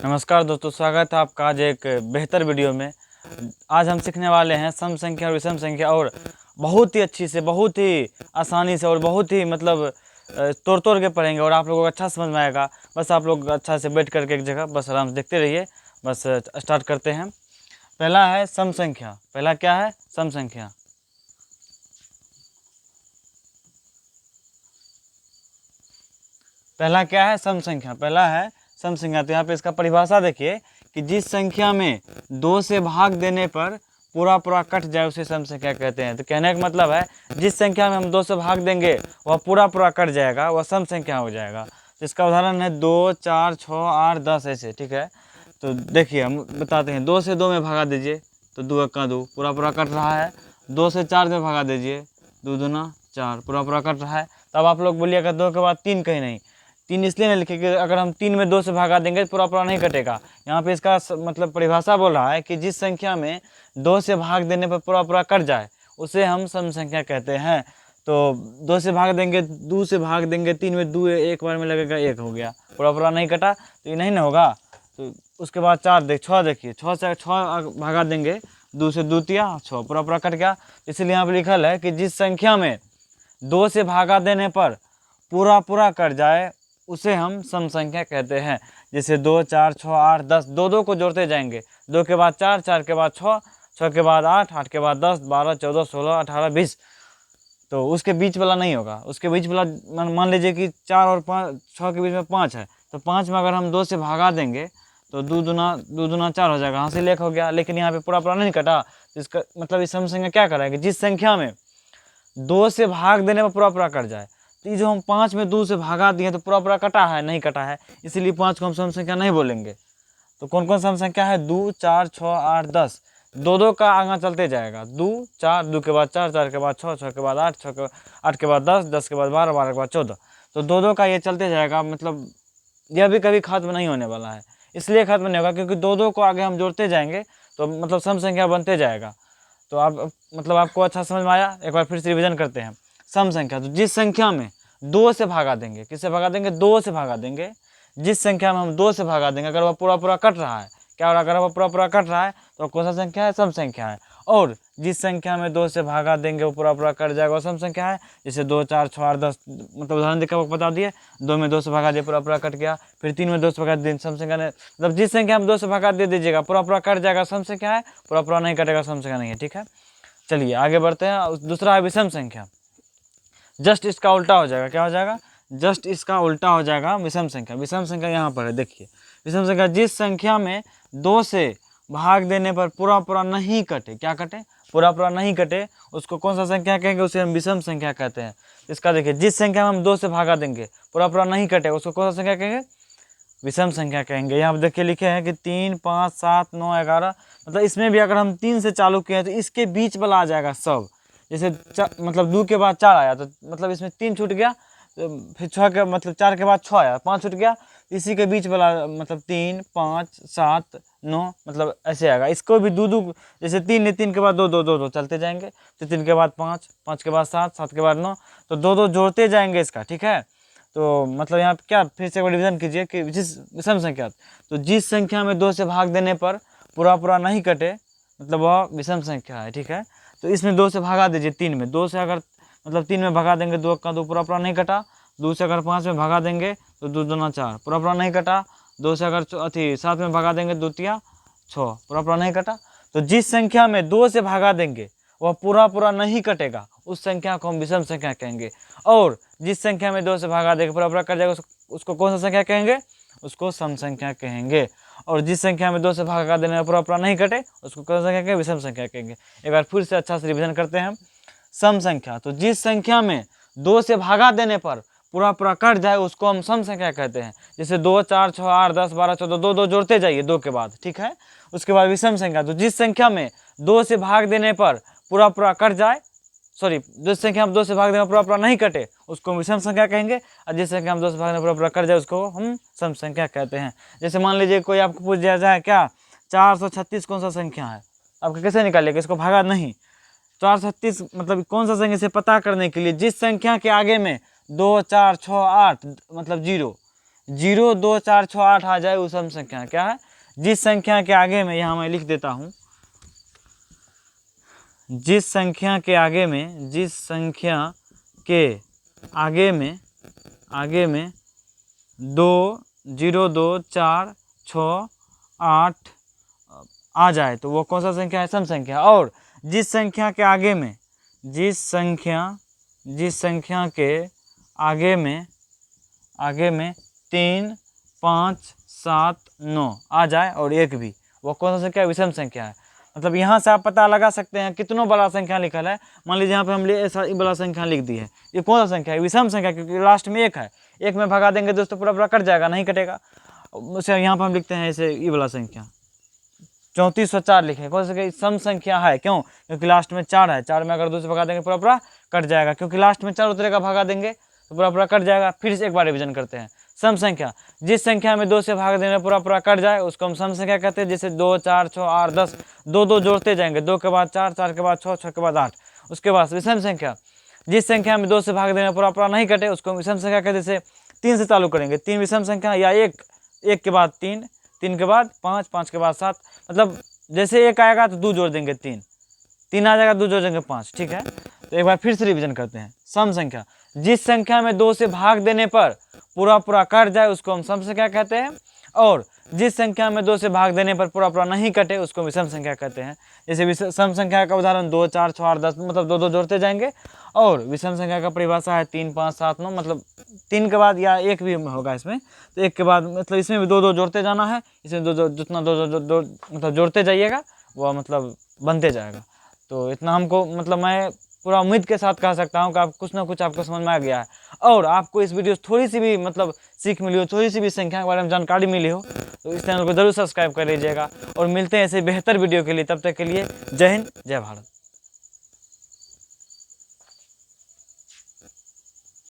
नमस्कार दोस्तों, स्वागत है आपका आज एक बेहतर वीडियो में। आज हम सीखने वाले हैं सम संख्या और विषम संख्या, और बहुत ही अच्छी से, बहुत ही आसानी से और बहुत ही तोड़ तोड़ के पढ़ेंगे और आप लोगों को अच्छा समझ में आएगा। बस आप लोग अच्छा से बैठ करके एक जगह बस आराम से देखते रहिए। बस स्टार्ट करते हैं। पहला है सम संख्या। पहला क्या है? सम संख्या। पहला क्या है? सम संख्या। पहला है सम संख्या। तो यहाँ पे इसका परिभाषा देखिए कि जिस संख्या में 2 से भाग देने पर पूरा पूरा कट जाए उसे सम संख्या कहते हैं। तो कहने का मतलब है जिस संख्या में हम 2 से भाग देंगे वह पूरा पूरा कट जाएगा, वह सम संख्या हो जाएगा। तो इसका उदाहरण है 2, 4, 6, 8, 10 ऐसे। ठीक है, तो देखिए हम बताते हैं। 2 से 2 में भगा दीजिए तो 2 एक्का 2 पूरा पूरा कट रहा है। 2 से 4 में भगा दीजिए, 2 दूना 4 पूरा पूरा कट रहा है। तब आप लोग बोलिएगा 2 के बाद 3 कहीं नहीं। 3 इसलिए नहीं लिखे कि अगर हम 3 में 2 से भागा देंगे तो पूरा पूरा नहीं कटेगा। यहाँ पे इसका मतलब परिभाषा बोल रहा है कि जिस संख्या में 2 से भाग देने पर पूरा पूरा कट जाए उसे हम सम संख्या कहते हैं। तो 2 से भाग देंगे, 2 से भाग देंगे, 3 में 2 एक बार में लगेगा 1 हो गया, पूरा पूरा नहीं कटा, तो ये नहीं ना होगा। तो उसके बाद 4 6 देखिए, 6 से 6 भागा देंगे, 2 से 2 तिया 6 पूरा पूरा कट गया। इसलिए यहाँ पर लिखल है कि जिस संख्या में 2 से भागा देने पर पूरा पूरा कट जाए उसे हम सम संख्या कहते हैं। जैसे 2, 4, 6, 8, 10, 2 को जोड़ते जाएंगे। 2 के बाद 4, 4 के बाद 6, 6 के बाद 8, 8 के बाद 10, 12, 14, 16, 18, 20। तो उसके बीच वाला नहीं होगा। उसके बीच वाला मान लीजिए कि 4 और 5, 6 के बीच में 5 है, तो 5 में अगर हम 2 से भागा देंगे तो 2 दूना 4 हो जाएगा, हासिल 1 हो गया। लेकिन यहाँ पे पूरा पूरा नहीं कटा, तो इसका मतलब इस सम संख्या क्या कराएगी? जिस संख्या में 2 से भाग देने पर पूरा पूरा कट जाए। तो ये जो हम 5 में 2 से भागा दिए तो पूरा पूरा कटा है? नहीं कटा है, इसलिए 5 को हम सम संख्या नहीं बोलेंगे। तो कौन कौन सम संख्या है? 2, 4, 6, 8, 10। 2 का आगे चलते जाएगा। 2, 4, 2 के बाद 4, 4 के बाद 6, 6 के बाद 8, 8 के बाद 10, 10 के बाद 12, 12 के बाद 14। तो 2 का ये चलते जाएगा। मतलब यह भी कभी खत्म नहीं होने वाला है। इसलिए खत्म नहीं होगा क्योंकि 2 को आगे हम जोड़ते जाएंगे तो मतलब सम संख्या बनते जाएगा। तो आप मतलब आपको अच्छा समझ में आया? एक बार फिर से रिवीजन करते हैं। सम संख्या, तो जिस संख्या में 2 से भागा देंगे, किससे भागा देंगे? 2 से भागा देंगे। जिस संख्या में हम 2 से भागा देंगे, अगर वह पूरा पूरा कट रहा है, क्या हो रहा है? अगर वह पूरा पूरा कट रहा है तो कौन सा संख्या है? सम संख्या है। और जिस संख्या में 2 से भागा देंगे वो पूरा पूरा कट जाएगा, वो सम संख्या है। जैसे 2, 4, 6, 8, 10, मतलब उदाहरण देकर आपको बता दिए। 2 में 2 से भागा दिए, पूरा पूरा कट गया। फिर 3 में 2 से भागा दिए, सम संख्या नहीं। मतलब जिस संख्या में 2 से भागा दे दीजिएगा पूरा पूरा कट जाएगा, सम संख्या है। पूरा पूरा नहीं कटेगा, सम संख्या नहीं है। ठीक है, चलिए आगे बढ़ते हैं। दूसरा है विषम संख्या। जस्ट इसका उल्टा हो जाएगा। क्या हो जाएगा? जस्ट इसका उल्टा हो जाएगा विषम संख्या। विषम संख्या यहाँ पर है, देखिए। विषम संख्या, जिस संख्या में 2 से भाग देने पर पूरा पूरा नहीं कटे, क्या कटे? पूरा पूरा नहीं कटे, उसको कौन सा संख्या कहेंगे? उसे हम विषम संख्या कहते हैं। इसका देखिए, जिस संख्या में हम 2 से भागा देंगे पूरा पूरा नहीं कटे, उसको कौन सा संख्या कहेंगे? विषम संख्या कहेंगे। यहाँ पर देखिए लिखे हैं कि 3, 5, 7, 9, 11। मतलब इसमें भी अगर हम 3 से चालू किए तो इसके बीच वाला आ जाएगा सब। जैसे मतलब 2 के बाद 4 आया तो मतलब इसमें 3 छूट गया। तो फिर 6 के मतलब 4 के बाद 6 आया, 5 छूट गया। इसी के बीच वाला मतलब 3, 5, 7, 9 मतलब ऐसे आएगा। इसको भी 2 2, जैसे 3 ने 3 के बाद 2 2 2 2 चलते जाएंगे। तो 3 के बाद 5, 5 के बाद 7, 7 के बाद 9, तो 2 2 जोड़ते जाएंगे इसका। ठीक है, तो मतलब यहाँ पे क्या, फिर से एक बार डिवीजन कीजिए कि जिस विषम संख्या, तो जिस संख्या में 2 से भाग देने पर पूरा पूरा नहीं कटे मतलब वह विषम संख्या है। ठीक है, तो इसमें 2 से भागा दीजिए। 3 में 2 से अगर मतलब 3 में भगा देंगे, 2 का 2 पूरा पूरा नहीं कटा। 2 से अगर 5 में भगा देंगे तो 2 दूना 4 पूरा पूरा नहीं कटा। 2 से अगर 7 में भगा देंगे, 2 तिया 6 पूरा पूरा नहीं कटा। तो जिस संख्या में 2 से भागा देंगे वह पूरा पूरा नहीं कटेगा, उस संख्या को हम विषम संख्या कहेंगे। और जिस संख्या में 2 से भागा देंगे पूरा पूरा कट जाएगा, उसको कौन सा संख्या कहेंगे? उसको सम संख्या कहेंगे। और जिस संख्या में 2 से भागा देने में पूरा पूरा नहीं कटे, उसको कौन सा संख्या कहेंगे? विषम संख्या कहेंगे। एक बार फिर से अच्छा से रिवीजन करते हैं। सम संख्या, तो जिस संख्या में 2 से भागा देने पर पूरा पूरा कट जाए उसको हम सम संख्या कहते हैं। जैसे 2, 4, 6, 8, 10, 12, 14, 2 2 जोड़ते जाइए 2 के बाद। ठीक है, उसके बाद विषम संख्या, तो जिस संख्या में 2 से भाग देने पर पूरा पूरा कट जाए, सॉरी, जिस संख्या में 2 से भाग देने पर पूरा पूरा नहीं कटे उसको हम विषम संख्या कहेंगे। और जिस संख्या में 2 से भागने पूरा पूरा कट जाए उसको हम सम संख्या कहते हैं। जैसे मान लीजिए कोई आपको पूछ दिया जाए क्या 436 कौन सा संख्या है, आपको कैसे निकालिएगा? इसको भागा नहीं। 436 मतलब कौन सा संख्या, से पता करने के लिए जिस संख्या के आगे में 2, 4, 6, 8 मतलब 0, 0 2 4 6 8 आ जाए वो सम संख्या क्या है, जिस संख्या के आगे में, यहाँ मैं लिख देता हूँ, जिस संख्या के आगे में, जिस संख्या के आगे में 2 0 2 4 6 8 आ जाए तो वो कौन सा संख्या है, सम संख्या। और जिस संख्या के आगे में, जिस संख्या के आगे में 3 5 7 9 आ जाए और 1 भी, वो कौन सा संख्या है, विषम संख्या है। मतलब यहाँ से आप पता लगा सकते हैं कितनों बड़ा संख्या लिखल है। मान लीजिए यहाँ पे हम ऐसा बड़ा संख्या लिख दी है, ये कौन सा संख्या है, विषम संख्या, क्योंकि लास्ट में 1 है। 1 में भगा देंगे दोस्तों पूरा पूरा कट जाएगा, नहीं कटेगा। उसे यहाँ पर हम लिखते हैं ऐसे ये वाला संख्या 3404 लिखे, कौन सा सम संख्या है, क्यों, क्योंकि लास्ट में 4 है। 4 में अगर 2 से भगा देंगे पूरा पूरा कट जाएगा, क्योंकि लास्ट में 4 उतरेगा, भगा देंगे तो पूरा पूरा कट जाएगा। फिर से एक बार रिवीजन करते हैं। सम संख्या, जिस संख्या में 2 से भाग देने पूरा पूरा कट जाए उसको हम सम संख्या कहते हैं। जैसे 2 4 6 8 10, 2 2 जोड़ते जाएंगे, 2 के बाद 4, 4 के बाद 6, 6 के बाद 8। उसके बाद विषम संख्या, जिस संख्या में 2 से भाग देने पूरा पूरा नहीं कटे उसको हम विषम संख्या कहते हैं। जैसे 3 से चालू करेंगे, 3 विषम संख्या, या 1 के बाद 3, 3 के बाद 5, 5 के बाद 7, मतलब जैसे 1 आएगा तो 2 जोड़ देंगे 3, 3 आ जाएगा 2 जोड़ देंगे 5, ठीक है। तो एक बार फिर से रिवीजन करते हैं। सम संख्या, जिस संख्या में 2 से भाग देने पर पूरा पूरा कट जाए उसको हम सम संख्या कहते हैं। और जिस संख्या में 2 से भाग देने पर पूरा पूरा नहीं कटे उसको विषम संख्या कहते हैं। जैसे सम संख्या का उदाहरण 2 4 6 8 10, मतलब 2 2 जोड़ते जाएंगे। और विषम संख्या का परिभाषा है 3 5 7 9, मतलब 3 के बाद या 1 भी होगा इसमें, तो 1 के बाद मतलब इसमें भी 2 2 जोड़ते जाना है। इसमें 2 जितना 2 मतलब जोड़ते जाइएगा वह मतलब बनते जाएगा। तो इतना हमको, मतलब मैं पूरा उम्मीद के साथ कह सकता हूँ कि आप कुछ ना कुछ आपको समझ में आ गया है, और आपको इस वीडियो थोड़ी सी भी मतलब सीख मिली हो, थोड़ी सी भी संख्या के बारे में जानकारी मिली हो, तो इस चैनल को जरूर सब्सक्राइब कर लीजिएगा। और मिलते हैं ऐसे बेहतर वीडियो के लिए, तब तक के लिए जय हिंद, जय भारत।